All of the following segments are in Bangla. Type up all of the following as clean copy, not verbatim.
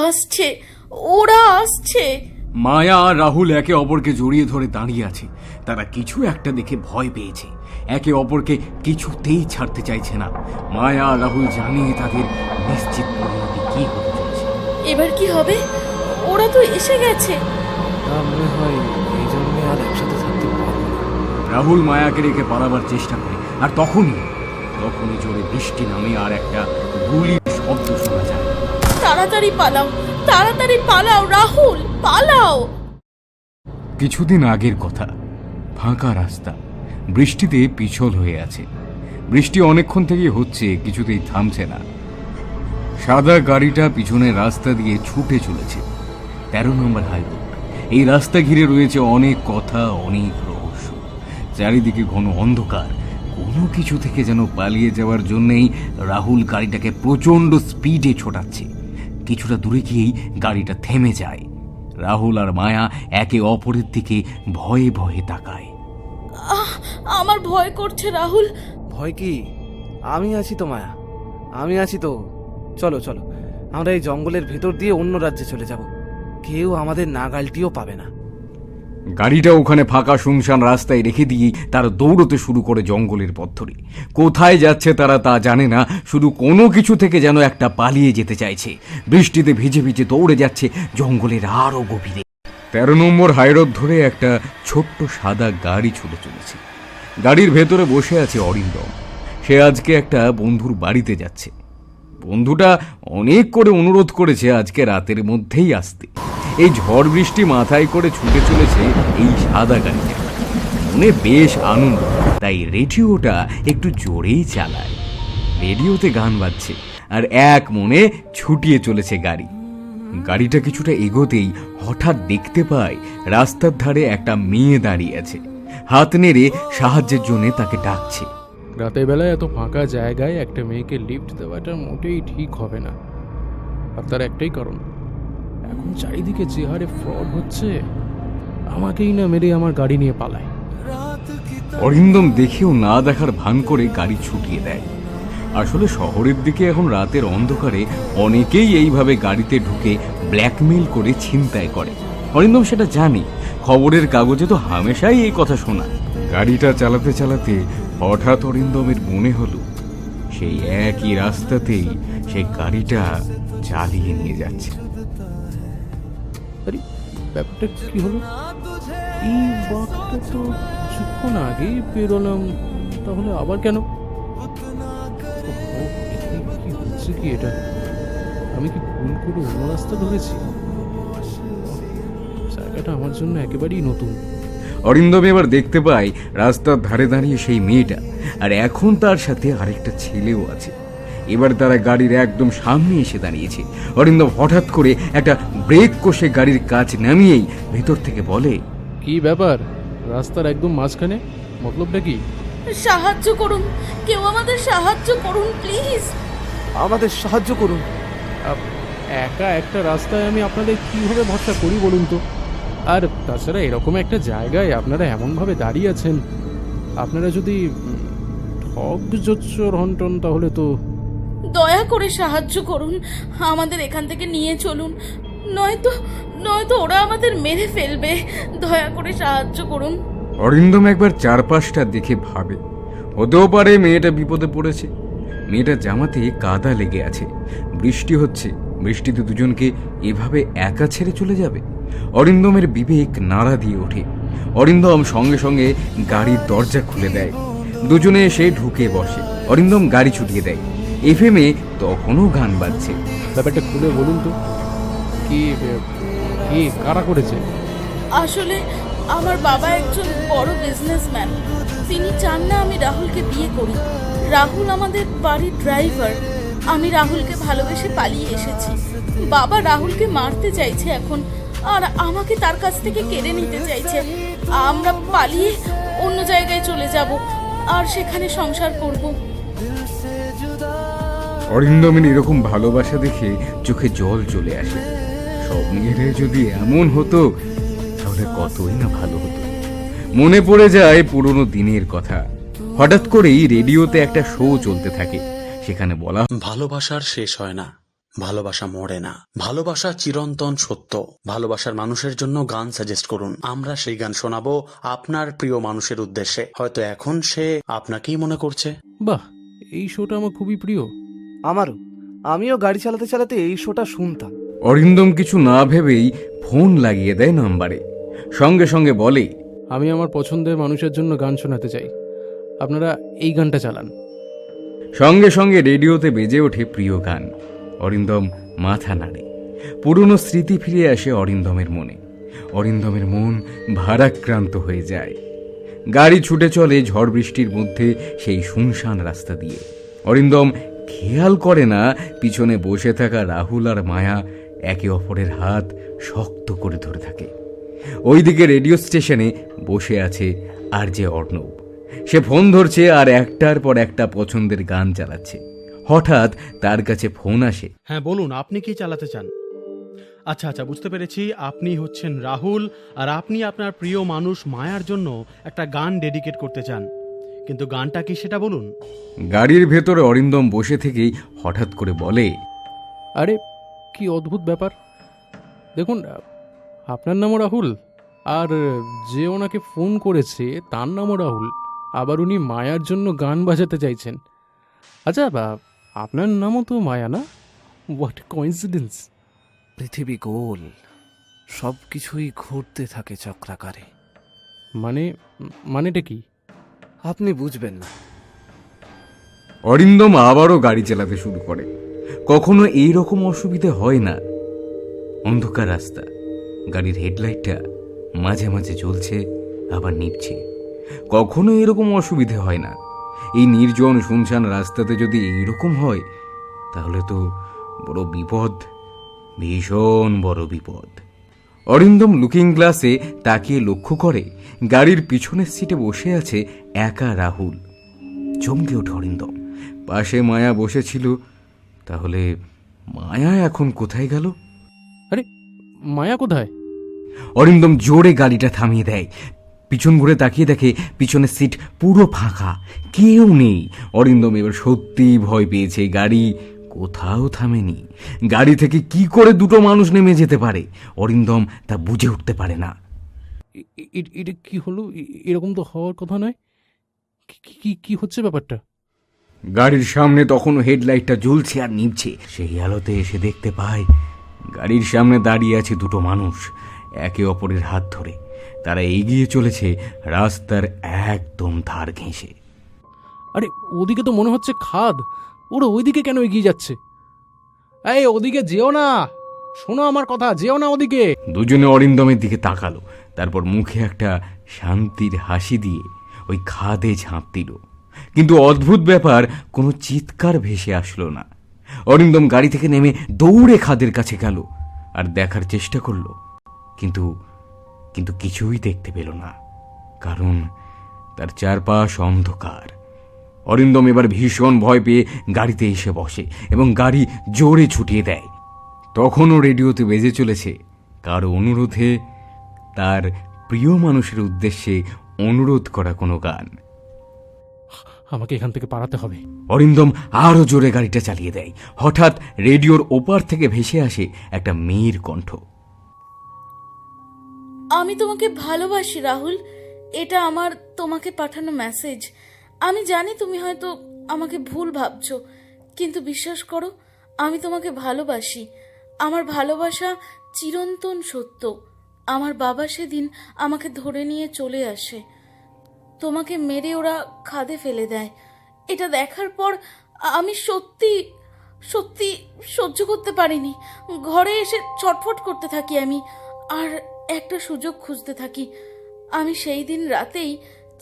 আসছে, ওরা আসছে। মায়া আর রাহুল একে অপরকে জড়িয়ে ধরে দাঁড়িয়ে আছে। তারা কিছু একটা দেখে ভয় পেয়েছে, একে অপরকে কিছুতেই ছাড়তে চাইছে না। মায়া আর রাহুল জানে তাদের নিশ্চিত পরিণতি কি হতে চলেছে। এবার কি হবে? ওরা তো এসে গেছে। মনে হয় এই জন্যে আর একসাথে থাকতে পারবো না। রাহুল মায়াকে রেখে পালাবার চেষ্টা করে, আর তখনই জোরে বৃষ্টি নামে আর একটা গুলির শব্দ শোনা যায়। তাড়াতাড়ি পালাও, তাড়াতাড়ি পালাও রাহুল, পালাও। কিছুদিন আগের কথা, ফাঁকা রাস্তা, বৃষ্টিতে পিছল হয়ে আছে। বৃষ্টি অনেকক্ষণ থেকে হচ্ছে, কিছুতেই থামছে না। সাদা গাড়িটা পিছনের রাস্তা দিয়ে ছুটে চলেছে। 13 নম্বর হাইরোড। এই রাস্তা ঘিরে রয়েছে অনেক কথা, অনেক রহস্য। চারিদিকে ঘন অন্ধকার। কোনো কিছু থেকে যেন পালিয়ে যাওয়ার জন্যেই রাহুল গাড়িটাকে প্রচন্ড স্পিডে ছোটাচ্ছে। কিছুটা দূরে গিয়েই গাড়িটা থেমে যায়। রাহুল আর মায়া একে অপরের দিকে ভয়ে ভয়ে তাকায়। আমার ভয় করছে রাহুল। ভয় কি? আমি আছি তো মায়া, আমি আছি তো। চলো চলো, আমরা এই জঙ্গলের ভেতর দিয়ে অন্য রাজ্যে চলে যাব। কেউ আমাদের নাগালটিও পাবে না। গাড়িটা ওখানে ফাঁকা শুনশান রাস্তায় রেখে দিয়ে তারা দৌড়তে শুরু করে জঙ্গলের পথ ধরে। কোথায় যাচ্ছে তারা তা জানে না, শুধু কোনো কিছু থেকে যেন একটা পালিয়ে যেতে চাইছে। বৃষ্টিতে ভিজে ভিজে দৌড়ে যাচ্ছে জঙ্গলের আরো গভীরে। 13 নম্বর হাইরোড ধরে একটা ছোট্ট সাদা গাড়ি ছুটে চলেছে। গাড়ির ভেতরে বসে আছে অরিন্দম। সে আজকে একটা বন্ধুর বাড়িতে যাচ্ছে। বন্ধুটা অনেক করে অনুরোধ করেছে আজকে রাতের মধ্যেই আসতে। এই ঝড় বৃষ্টি মাথায় করে ছুটে চলেছে এই সাদা গাড়িটা। মনে বেশ আনন্দ, তাই রেডিওটা একটু জোরেই চালায়। রেডিওতে গান বাজছে আর এক মনে ছুটিয়ে চলেছে গাড়ি। গাড়িটা কিছুটা এগোতেই হঠাৎ দেখতে পায় রাস্তার ধারে একটা মেয়ে দাঁড়িয়ে আছে। হাত নেড়ে সাহায্যের জন্য তাকে ডাকছে। রাতের বেলায় এত ফাঁকা জায়গায় একটা মেয়েকে লিফট দেওয়াটা মোটেই ঠিক হবে না। আর তার একটাই কারণ, এখন চারিদিকে যে হারে ফ্রড হচ্ছে, আমাকেই না মেরে আমার গাড়ি নিয়ে পালায়। অরিন্দম দেখেও না দেখার ভান করে গাড়ি ছুটিয়ে দেয়। আসলে শহরের দিকে এখন রাতের অন্ধকারে অনেকেই এইভাবে গাড়িতে ঢুকে ব্ল্যাকমেইল করে ছিনতাই করে। অরিন্দম সেটা জানে, খবরের কাগজে তো হামেশাই এই কথা শোনা। গাড়িটা চালাতে চালাতে হঠাৎ অরিন্দমের মনে হলো সেই একই রাস্তাতেই সেই গাড়িটা চালিয়ে নিয়ে যাচ্ছে। আরে ব্যাপারটা কি হলো? এই বাঘটা তো কিছুক্ষণ আগেই বেরোলাম, তাহলে আবার কেন? কি হচ্ছে কি এটা? আমি কি ভুল করে অন্য রাস্তা ধরেছি? জায়গাটা আমার জন্য একেবারেই নতুন। অরিন্দম এবার দেখতে পায় রাস্তার ধারে দাঁড়িয়ে সেই মেয়েটা, আর এখন তার সাথে আরেকটা ছেলেও আছে। এবার তারা গাড়ির একদম সামনে এসে দাঁড়িয়েছে। অরিন্দম হঠাৎ করে একটা ব্রেক কষে গাড়ির কাচ নামিয়েই ভেতর থেকে বলে, কি ব্যাপার? রাস্তার একদম মাঝখানে, মতলবটা কি? সাহায্য করুন, কেউ আমাদের সাহায্য করুন প্লিজ। আমাদের সাহায্য করুন। একা একটা রাস্তায় আমি আপনাদের কিভাবে ভরসা করি বলুন তো? আর তাছাড়া এরকম একটা জায়গায় আপনারা এমনভাবে দাঁড়িয়ে আছেন, আপনারা যদি ঠক জোচ্চর হন্টন তাহলে তো। দয়া করে সাহায্য করুন, আমাদের এখান থেকে নিয়ে চলুন, নয়তো ওরা আমাদের মেরে ফেলবে। দয়া করে সাহায্য করুন। অরিন্দম একবার চারপাশটা দেখে ভাবে, হতেও পারে মেয়েটা বিপদে পড়েছে। মেয়েটার জামাতে কাদা লেগে আছে, বৃষ্টি হচ্ছে, বৃষ্টিতে দুজনকে এভাবে একা ছেড়ে চলে যাবে। অরিন্দমের বিবেক নাড়া দিয়ে ওঠে। অরিন্দম সঙ্গে সঙ্গে গাড়ির দরজা খুলে দেয়। দুজনে এসে ঢুকে বসে। অরিন্দম গাড়ি ছুটিয়ে দেয়। এফএমে তখনও গান বাজছে। ব্যাপারটা খুলে বলুন তো, কি কারা করেছে? আসলে আমার বাবা একজন বড় বিজনেসম্যান। তিনি চান না আমি রাহুলকে বিয়ে করি। রাহুল আমাদের বাড়ির ড্রাইভার। আমি রাহুলকে ভালোবেসে পালিয়ে এসেছি। বাবা রাহুলকে মারতে চাইছে এখন, আর আমাকে তার কাছ থেকে কেড়ে নিতে চাইছে। আমরা পালিয়ে অন্য জায়গায় চলে যাব আর সেখানে সংসার করব। অরিন্দমের এরকম ভালোবাসা দেখে চোখে জল চলে আসে। সব মেয়েরা যদি এমন হতো তাহলে কতই না ভালো হতো। মনে পড়ে যায় পুরনো দিনের কথা। হঠাৎ করেই রেডিওতে একটা শো চলতে থাকে। সেখানে বলা, ভালোবাসার শেষ হয় না, ভালোবাসা মরে না, ভালোবাসা চিরন্তন সত্য। ভালোবাসার মানুষের জন্য গান সাজেস্ট করুন, আমরা সেই গান শোনাবো আপনার প্রিয় মানুষের উদ্দেশ্যে। হয়তো এখন সে আপনাকেই মনে করছে। বাহ, এই শোটা আমার খুবই প্রিয়। আমারও, আমিও গাড়ি চালাতে চালাতে এই শোটা শুনতাম। অরিন্দম কিছু না ভেবেই ফোন লাগিয়ে দেয় নাম্বারে, সঙ্গে সঙ্গে বলে, আমি আমার পছন্দের মানুষের জন্য গান শোনাতে চাই, আপনারা এই গানটা চালান। সঙ্গে সঙ্গে রেডিওতে বেজে ওঠে প্রিয় গান। অরিন্দম মাথা নাড়ে। পুরনো স্মৃতি ফিরে আসে অরিন্দমের মনে। অরিন্দমের মন ভারাক্রান্ত হয়ে যায়। গাড়ি ছুটে চলে ঝড় বৃষ্টির মধ্যে সেই শুনশান রাস্তা দিয়ে। অরিন্দম খেয়াল করে না পিছনে বসে থাকা রাহুল আর মায়া একে অপরের হাত শক্ত করে ধরে থাকে। ওইদিকে রেডিও স্টেশনে বসে আছে আর যে অর্ণব। সে ফোন ধরছে আর একটার পর একটা পছন্দের গান চালাচ্ছে। হঠাৎ তার কাছে ফোন আসে। হ্যাঁ বলুন, আপনি কি চালাতে চান? আচ্ছা আচ্ছা, বুঝতে পেরেছি, আপনি হচ্ছেন রাহুল আর আপনি আপনার প্রিয় মানুষ মায়ার জন্য একটা গান ডেডিকেট করতে চান, কিন্তু গানটা কি সেটা বলুন। গাড়ির ভেতরে অরিন্দম বসে থেকেই হঠাৎ করে বলে, আরে কি অদ্ভুত ব্যাপার, দেখুন আপনার নামও রাহুল, আর যে ওনাকে ফোন করেছে তার নামও রাহুল, আবার উনি মায়ার জন্য গান বাজাতে চাইছেন। আচ্ছা, আপনার নামও তো মায়া, না? What coincidence. পৃথিবী গোল, সব কিছুই ঘুরতে থাকে চক্রাকারে। মানেটা কি? আপনি বুঝবেন না। অরিন্দম আবারও গাড়ি চালাতে শুরু করে। কখনো এই রকম অসুবিধে হয় না। অন্ধকার রাস্তা, গাড়ির হেডলাইটটা মাঝে মাঝে জ্বলছে আবার নিভছে। কখনো এরকম অসুবিধে হয় না। এই নির্জন শুনশান রাস্তাতে যদি এইরকম হয় তাহলে তো বড় বিপদ, ভীষণ বড় বিপদ। অরিন্দম লুকিং গ্লাসে তাকিয়ে লক্ষ্য করে গাড়ির পিছনের সিটে বসে আছে একা রাহুল। চমকে ওঠে অরিন্দম। পাশে মায়া বসেছিল, তাহলে মায়া এখন কোথায় গেল? আরে মায়া কোথায়? অরিন্দম জোরে গাড়িটা থামিয়ে দেয়। পিছন ঘুরে তাকিয়ে দেখে পিছনের সিট পুরো ফাঁকা, কেউ নেই। অরিন্দম এবার সত্যিই ভয় পেয়েছে। গাড়ি কোথাও থামেনি। গাড়ি থেকে কি করে দুটো মানুষ নেমে যেতে পারে অরিন্দম তা বুঝে উঠতে পারে না। এটা কি হলো? এরকম তো হওয়ার কথা নয়। কি হচ্ছে ব্যাপারটা? গাড়ির সামনে তখনও হেডলাইটটা জ্বলছে আর নিভছে। সেই আলোতে এসে দেখতে পায় গাড়ির সামনে দাঁড়িয়ে আছে দুটো মানুষ, একে অপরের হাত ধরে। তারা এগিয়ে চলেছে রাস্তার একদম ধার ঘেঁষে। আরে ওদিকে তো মনে হচ্ছে খাদ, ওরা ওইদিকে কেন এগিয়ে যাচ্ছে? এই ওদিকে যেও না, শোনো আমার কথা, যেও না ওদিকে। দুজনে অরিন্দমের দিকে তাকালো, তারপর মুখে একটা শান্তির হাসি দিয়ে ওই খাদে ঝাঁপ দিল। কিন্তু অদ্ভুত ব্যাপার, কোনো চিৎকার ভেসে আসলো না। অরিন্দম গাড়ি থেকে নেমে দৌড়ে খাদের কাছে গেল আর দেখার চেষ্টা করলো, কিন্তু কিন্তু কিছুই দেখতে পেল না, কারণ তার চারপাশ অন্ধকার। অরিন্দম এবার ভীষণ ভয় পেয়ে গাড়িতে এসে বসে এবং গাড়ি জোরে ছুটিয়ে দেয়। তখনও রেডিওতে বেজে চলেছে কারো অনুরোধে তার প্রিয় মানুষের উদ্দেশ্যে অনুরোধ করা কোনো গান। আমাকে এখান থেকে পালাতে হবে। অরিন্দম আরো জোরে গাড়িটা চালিয়ে দেয়। হঠাৎ রেডিওর ওপার থেকে ভেসে আসে একটা মেয়ের কণ্ঠ। আমি তোমাকে ভালোবাসি রাহুল, এটা আমার তোমাকে পাঠানো মেসেজ। আমি জানি তুমি হয়তো আমাকে ভুল ভাবছো, কিন্তু বিশ্বাস করো, আমি তোমাকে ভালোবাসি। আমার ভালোবাসা চিরন্তন সত্য। আমার বাবা সেদিন আমাকে ধরে নিয়ে চলে আসে, তোমাকে মেরে ওরা খাদে ফেলে দেয়। এটা দেখার পর আমি সত্যি সত্যি সহ্য করতে পারিনি। ঘরে এসে ছটফট করতে থাকি আমি, আর একটা সুযোগ খুঁজতে থাকি। আমি সেই দিন রাতেই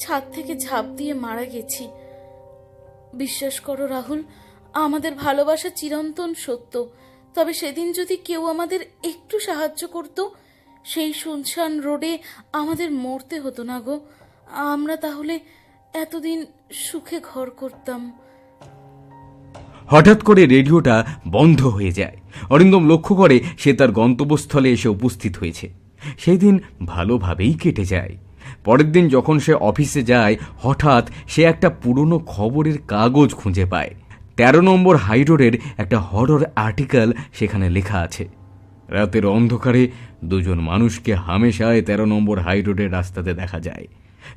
ছাদ থেকে ঝাঁপ দিয়ে মারা গেছি। বিশ্বাস করো রাহুল, আমাদের ভালোবাসা চিরন্তন সত্য। তবে সেদিন যদি কেউ আমাদের একটু সাহায্য করত, সেই শুনশান রোডে আমাদের মরতে হতো না গো। আমরা তাহলে এতদিন সুখে ঘর করতাম। হঠাৎ করে রেডিওটা বন্ধ হয়ে যায়। অরিন্দম লক্ষ্য করে সে তার গন্তব্যস্থলে এসে উপস্থিত হয়েছে। সেই দিন ভালোভাবেই কেটে যায়। পরের দিন যখন সে অফিসে যায়, হঠাৎ সে একটা পুরনো খবরের কাগজ খুঁজে পায়। 13 নম্বর হাই রোডের একটা হরর আর্টিকেল সেখানে লেখা আছে। রাতের অন্ধকারে দুজন মানুষকে হামেশায় 13 নম্বর হাই রোডের রাস্তাতে দেখা যায়।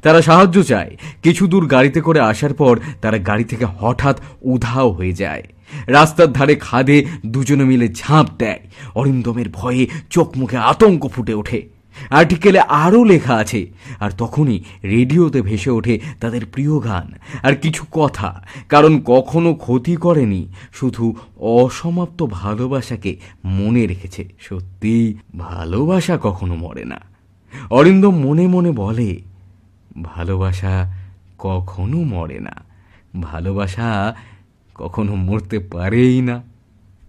তারা সাহায্য চায়। কিছু দূর গাড়িতে করে আসার পর তারা গাড়ি থেকে হঠাৎ উধাও হয়ে যায়। রাস্তার ধারে খাদে দুজনে মিলে ঝাঁপ দেয়। অরিন্দমের ভয়ে চোখ মুখে আতঙ্ক ফুটে ওঠে। আর্টিকেলে আরও লেখা আছে, আর তখনই রেডিওতে ভেসে ওঠে তাদের প্রিয় গান আর কিছু কথা। কারণ কখনো ক্ষতি করেনি, শুধু অসমাপ্ত ভালোবাসাকে মনে রেখেছে। সত্যি ভালোবাসা কখনো মরে না। অরিন্দম মনে মনে বলে, ভালোবাসা কখনো মরে না, ভালোবাসা কখনো মরতে পারেই না।